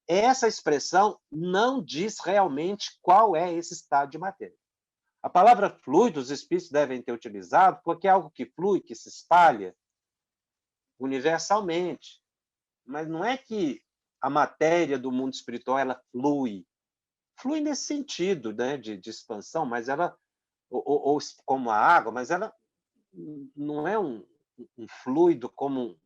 Essa expressão não diz realmente qual é esse estado de matéria. A palavra fluido, os espíritos devem ter utilizado, porque é algo que flui, que se espalha universalmente. Mas não é que a matéria do mundo espiritual ela flui. Flui nesse sentido, né, de expansão, mas ela, ou como a água, mas ela não é um fluido como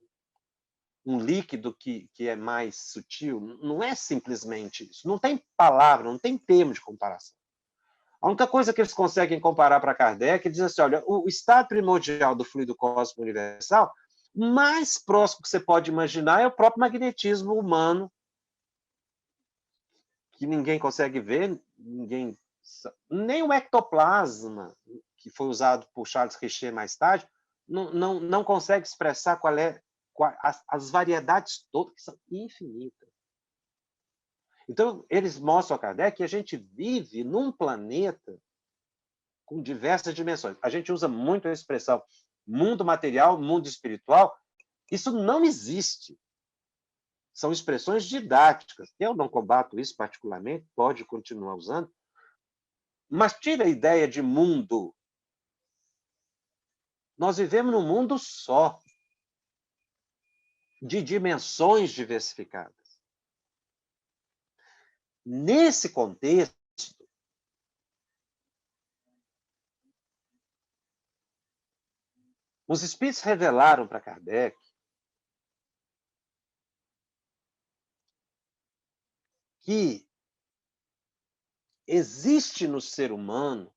um líquido que é mais sutil. Não é simplesmente isso. Não tem palavra, não tem termo de comparação. A única coisa que eles conseguem comparar para Kardec é dizer assim, olha, o estado primordial do fluido cósmico universal, mais próximo que você pode imaginar é o próprio magnetismo humano, que ninguém consegue ver, nem o ectoplasma, que foi usado por Charles Richer mais tarde, não consegue expressar as variedades todas, que são infinitas. Então, eles mostram a Kardec que a gente vive num planeta com diversas dimensões. A gente usa muito a expressão mundo material, mundo espiritual. Isso não existe. São expressões didáticas. Eu não combato isso particularmente, pode continuar usando, mas tira a ideia de mundo. Nós vivemos num mundo só, de dimensões diversificadas. Nesse contexto, os espíritos revelaram para Kardec que existe no ser humano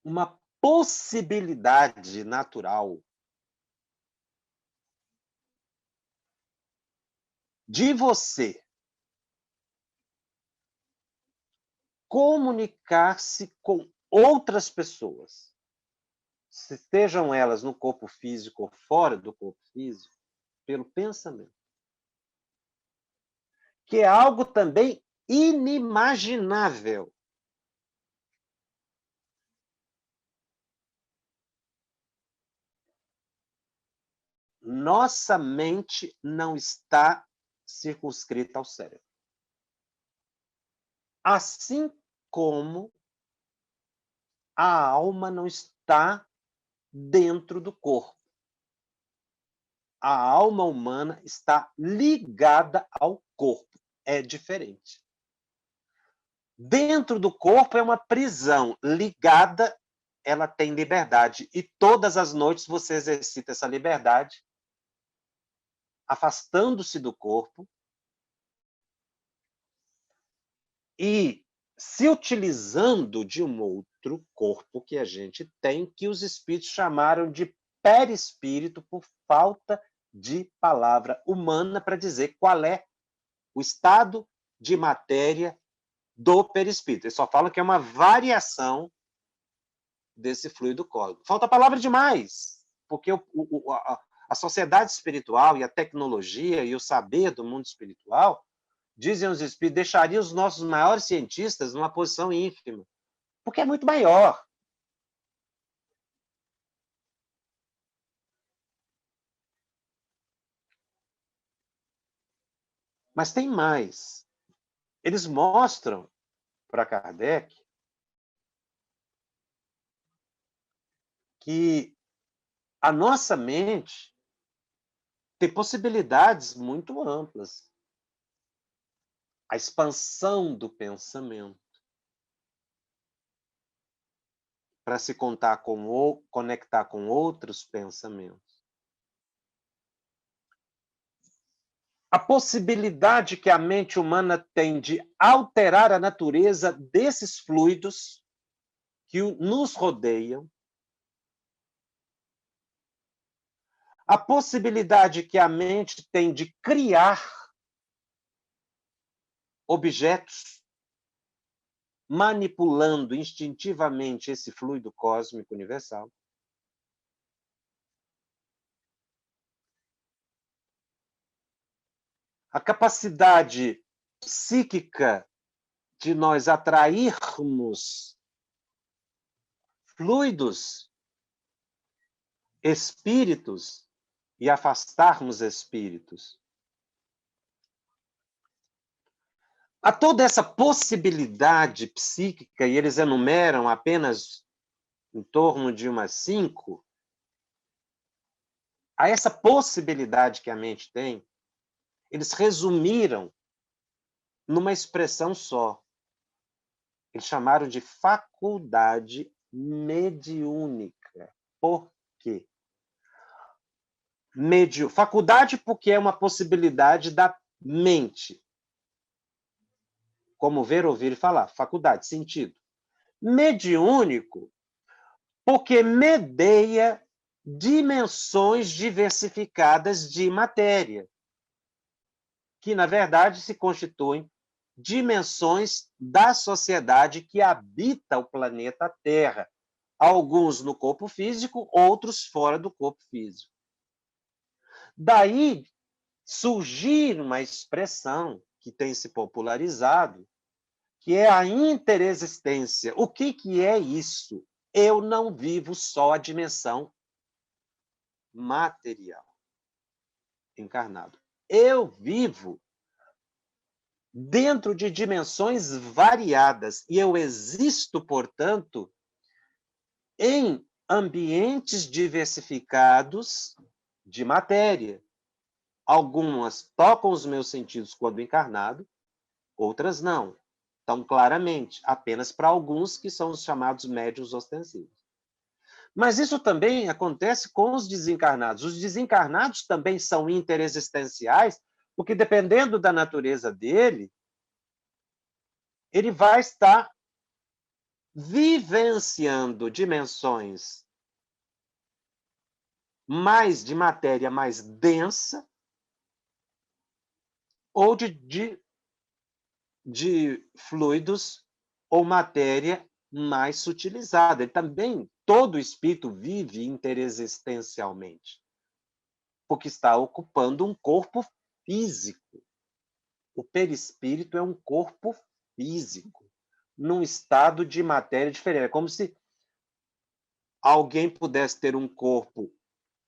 uma possibilidade natural de você comunicar-se com outras pessoas, estejam elas no corpo físico ou fora do corpo físico, pelo pensamento. Que é algo também inimaginável. Nossa mente não está circunscrita ao cérebro. Assim como a alma não está dentro do corpo. A alma humana está ligada ao corpo. É diferente. Dentro do corpo é uma prisão ligada ela tem liberdade. E todas as noites você exercita essa liberdade, afastando-se do corpo e se utilizando de um outro corpo que a gente tem, que os espíritos chamaram de perispírito, por falta de palavra humana para dizer qual é o estado de matéria do perispírito. Eles só falam que é uma variação desse fluido cósmico. Falta palavra demais, porque a sociedade espiritual e a tecnologia e o saber do mundo espiritual, dizem os espíritos, deixaria os nossos maiores cientistas numa posição ínfima, porque é muito maior. Mas tem mais. Eles mostram para Kardec que a nossa mente tem possibilidades muito amplas. A expansão do pensamento para se conectar com outros pensamentos. A possibilidade que a mente humana tem de alterar a natureza desses fluidos que nos rodeiam. A possibilidade que a mente tem de criar objetos, manipulando instintivamente esse fluido cósmico universal. A capacidade psíquica de nós atrairmos fluidos, espíritos, e afastarmos espíritos. Há toda essa possibilidade psíquica, e eles enumeram apenas em torno de umas 5, a essa possibilidade que a mente tem, eles resumiram numa expressão só. Eles chamaram de faculdade mediúnica. Por quê? Faculdade porque é uma possibilidade da mente. Como ver, ouvir e falar. Faculdade, sentido. Mediúnico porque medeia dimensões diversificadas de matéria, que, na verdade, se constituem dimensões da sociedade que habita o planeta Terra. Alguns no corpo físico, outros fora do corpo físico. Daí surgir uma expressão que tem se popularizado, que é a interexistência. O que é isso? Eu não vivo só a dimensão material, encarnado. Eu vivo dentro de dimensões variadas e eu existo, portanto, em ambientes diversificados de matéria. Algumas tocam os meus sentidos quando encarnado, outras não, tão claramente, apenas para alguns que são os chamados médiuns ostensivos. Mas isso também acontece com os desencarnados. Os desencarnados também são interexistenciais, porque dependendo da natureza dele, ele vai estar vivenciando dimensões mais de matéria mais densa ou de fluidos ou matéria mais sutilizada. Ele também, todo espírito vive interexistencialmente, porque está ocupando um corpo físico. O perispírito é um corpo físico, num estado de matéria diferente. É como se alguém pudesse ter um corpo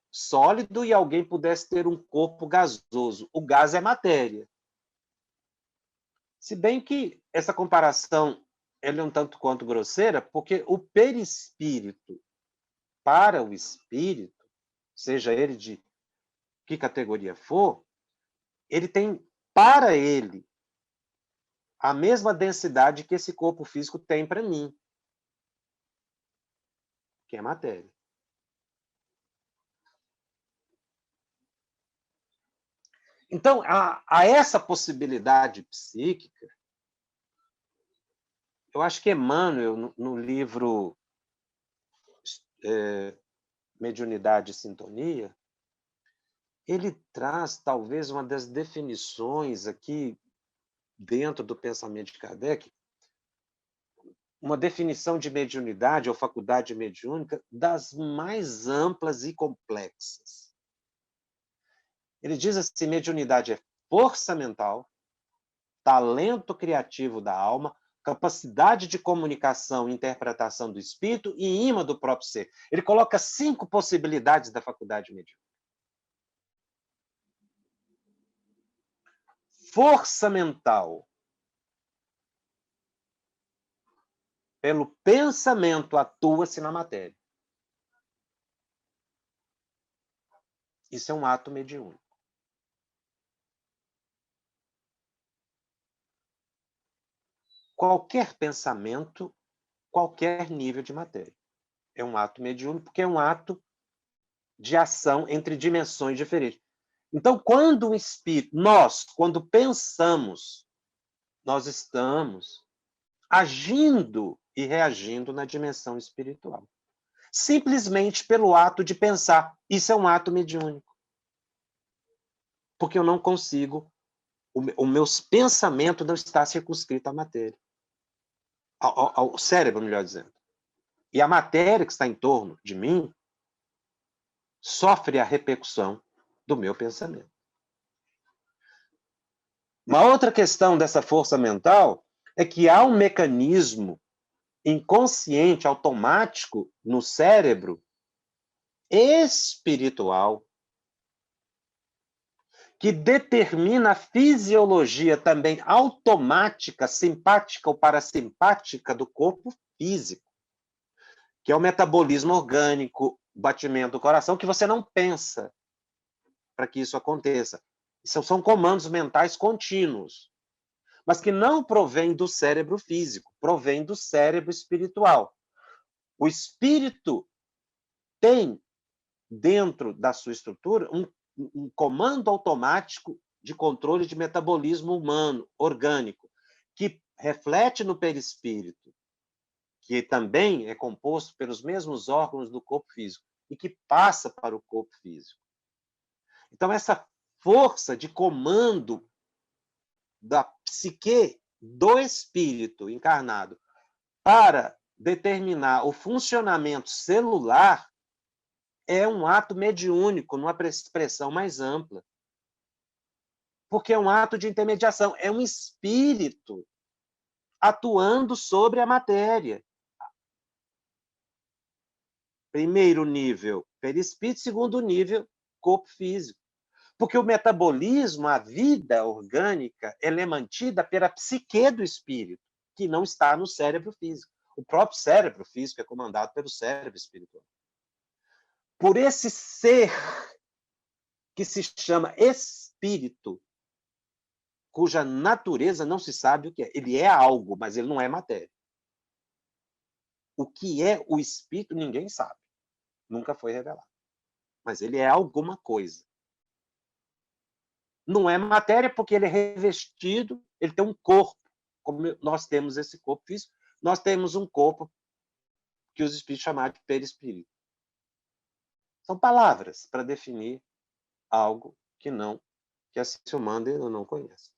sólido e alguém pudesse ter um corpo gasoso. O gás é matéria. Se bem que essa comparação ela é um tanto quanto grosseira, porque o perispírito, para o espírito, seja ele de que categoria for, ele tem, para ele, a mesma densidade que esse corpo físico tem para mim. que é matéria. Então, a essa possibilidade psíquica, eu acho que Emmanuel, no livro Mediunidade e Sintonia, ele traz talvez uma das definições aqui dentro do pensamento de Kardec, uma definição de mediunidade ou faculdade mediúnica das mais amplas e complexas. Ele diz assim: mediunidade é força mental, talento criativo da alma, capacidade de comunicação e interpretação do espírito e imã do próprio ser. Ele coloca 5 possibilidades da faculdade mediúnica. Força mental. Pelo pensamento atua-se na matéria. Isso é um ato mediúnico. Qualquer pensamento, qualquer nível de matéria. É um ato mediúnico porque é um ato de ação entre dimensões diferentes. Então, quando o espírito, quando pensamos, nós estamos agindo e reagindo na dimensão espiritual. Simplesmente pelo ato de pensar. Isso é um ato mediúnico. Porque eu não consigo, o meu pensamento não está circunscrito à matéria. Ao cérebro, melhor dizendo. E a matéria que está em torno de mim sofre a repercussão do meu pensamento. Uma outra questão dessa força mental é que há um mecanismo inconsciente, automático, no cérebro espiritual, que determina a fisiologia também automática, simpática ou parasimpática do corpo físico, que é o metabolismo orgânico, o batimento do coração, que você não pensa para que isso aconteça. São comandos mentais contínuos, mas que não provém do cérebro físico, provém do cérebro espiritual. O espírito tem, dentro da sua estrutura, um comando automático de controle de metabolismo humano, orgânico, que reflete no perispírito, que também é composto pelos mesmos órgãos do corpo físico, e que passa para o corpo físico. Então, essa força de comando da psique do espírito encarnado para determinar o funcionamento celular é um ato mediúnico, numa expressão mais ampla. Porque é um ato de intermediação, é um espírito atuando sobre a matéria. Primeiro nível, perispírito, segundo nível, corpo físico. Porque o metabolismo, a vida orgânica, ela é mantida pela psique do espírito, que não está no cérebro físico. O próprio cérebro físico é comandado pelo cérebro espiritual. Por esse ser que se chama espírito, cuja natureza não se sabe o que é. Ele é algo, mas ele não é matéria. O que é o espírito, ninguém sabe. Nunca foi revelado. Mas ele é alguma coisa. Não é matéria porque ele é revestido, ele tem um corpo. Como nós temos esse corpo físico, nós temos um corpo que os espíritos chamaram de perispírito. São palavras para definir algo que a ciência humana ainda não conhece.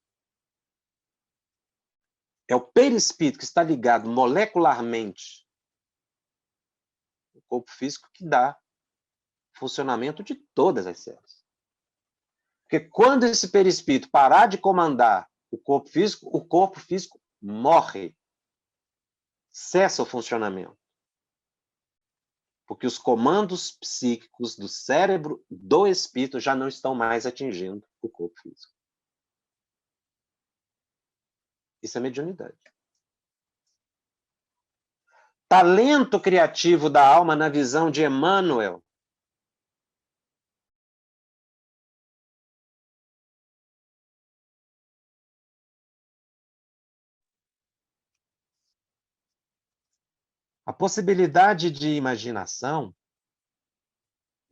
É o perispírito que está ligado molecularmente ao corpo físico que dá funcionamento de todas as células. Porque quando esse perispírito parar de comandar o corpo físico morre. Cessa o funcionamento. Porque os comandos psíquicos do cérebro do espírito já não estão mais atingindo o corpo físico. Isso é mediunidade. Talento criativo da alma na visão de Emmanuel. A possibilidade de imaginação,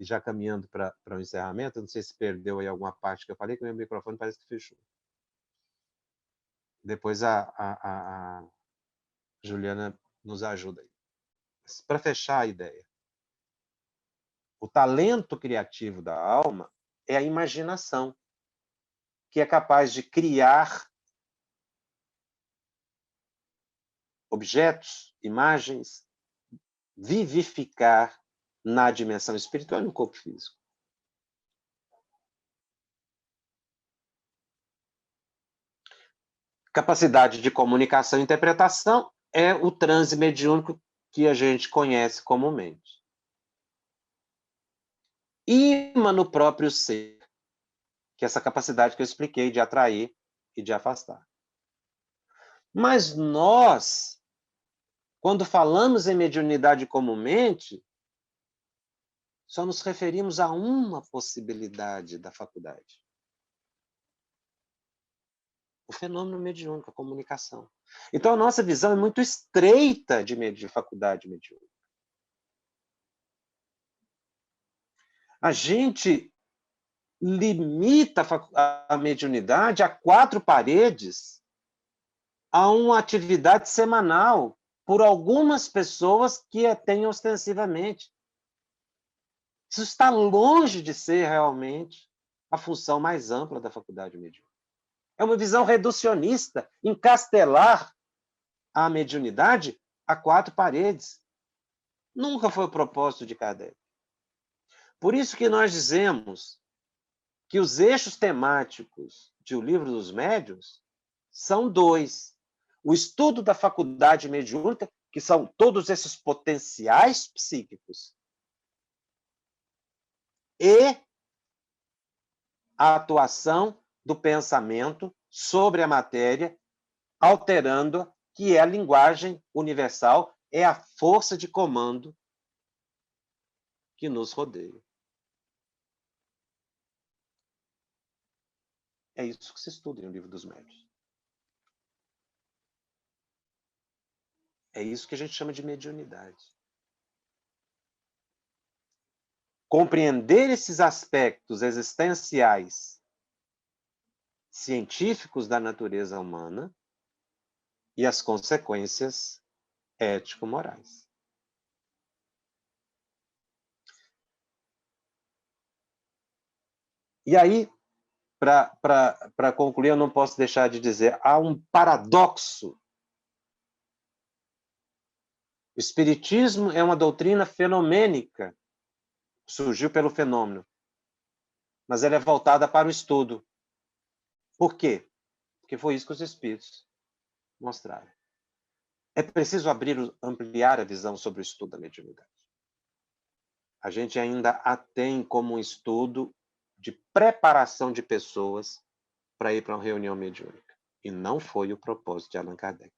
e já caminhando para o encerramento, não sei se perdeu aí alguma parte que eu falei, que o meu microfone parece que fechou. Depois a Juliana nos ajuda aí. Para fechar a ideia, o talento criativo da alma é a imaginação, que é capaz de criar objetos, imagens, vivificar na dimensão espiritual e no corpo físico. Capacidade de comunicação e interpretação é o transe mediúnico que a gente conhece comumente. Imã no próprio ser, que é essa capacidade que eu expliquei de atrair e de afastar. Mas nós, quando falamos em mediunidade comumente, só nos referimos a uma possibilidade da faculdade. O fenômeno mediúnico, a comunicação. Então, a nossa visão é muito estreita de faculdade mediúnica. A gente limita a mediunidade a 4 paredes, a uma atividade semanal, por algumas pessoas que a têm ostensivamente. Isso está longe de ser realmente a função mais ampla da faculdade mediúnica. É uma visão reducionista, encastelar a mediunidade a 4 paredes. Nunca foi o propósito de Kardec. Por isso que nós dizemos que os eixos temáticos de O Livro dos Médiuns são 2. O estudo da faculdade mediúnica, que são todos esses potenciais psíquicos, e a atuação do pensamento sobre a matéria, alterando, que é a linguagem universal, é a força de comando que nos rodeia. É isso que se estuda em O Livro dos Médiuns. É isso que a gente chama de mediunidade. Compreender esses aspectos existenciais, científicos da natureza humana e as consequências ético-morais. E aí, para concluir, eu não posso deixar de dizer, há um paradoxo. O Espiritismo é uma doutrina fenomênica, surgiu pelo fenômeno, mas ela é voltada para o estudo. Por quê? Porque foi isso que os espíritos mostraram. É preciso ampliar a visão sobre o estudo da mediunidade. A gente ainda a tem como um estudo de preparação de pessoas para ir para uma reunião mediúnica. E não foi o propósito de Allan Kardec.